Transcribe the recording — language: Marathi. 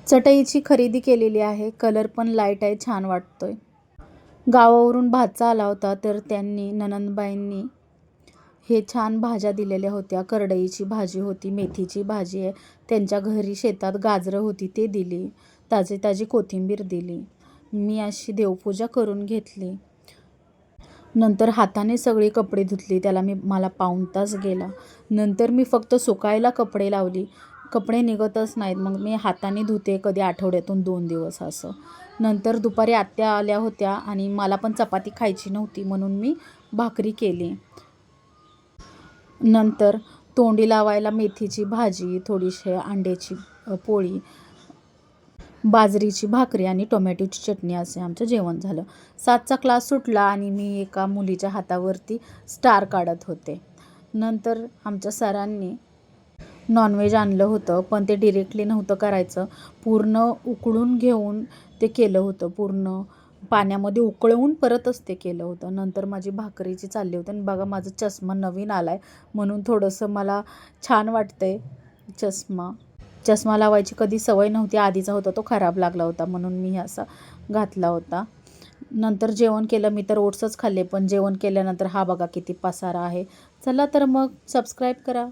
चटईची खरेदी केलेली आहे. कलर पण लाईट आहे, छान वाटतोय. गावावरून भाचा आला होता, तर त्यांनी नणंदबाईंनी हे छान भाज्या दिलेल्या होत्या. करडईची भाजी होती, मेथीची भाजी आहे. त्यांच्या घरी शेतात गाजरं होती ते दिली. ताजी ताजी कोथिंबीर दिली. मी अशी देवपूजा करून घेतली. नंतर हाताने सगळी कपडे धुतली. त्याला मला पाऊण तास गेला. नंतर मी फक्त सुकायला कपडे लावली. कपडे निघतच नाहीत. मग मी हाताने धुते, कधी आठवड्यातून 2 दिवस असं. नंतर दुपारी आत्या आल्या होत्या आणि मला पण चपाती खायची नव्हती, म्हणून मी भाकरी केली. नंतर तोंडी लावायला मेथीची भाजी, थोडीशी अंड्याची पोळी, बाजरीची भाकरी आणि टोमॅटोची चटणी असे आमचं जेवण झालं. 7चा क्लास सुटला आणि मी एका मुलीच्या हातावरती स्टार काढत होते. नंतर आमच्या सरांनी नॉनव्हेज आणलं होतं, पण ते डिरेक्टली नव्हतं करायचं. पूर्ण उकळून घेऊन ते केलं होतं. पूर्ण पाण्यामध्ये उकळवून परतच ते केलं होतं. नंतर माझी भाकरीची चालली होती आणि बघा माझा चष्मा नवीन आला आहे, म्हणून थोडंसं मला छान वाटतंय. चष्मा लावायची कधी सवय नव्हती. आधीचा होता तो खराब लागला होता, म्हणून मी असा घातला होता. नंतर जेवण केलं. मी तर ओट्सच खाल्ले, पण जेवण केल्यानंतर हा बघा किती पसारा आहे. चला तर मग सबस्क्राईब करा.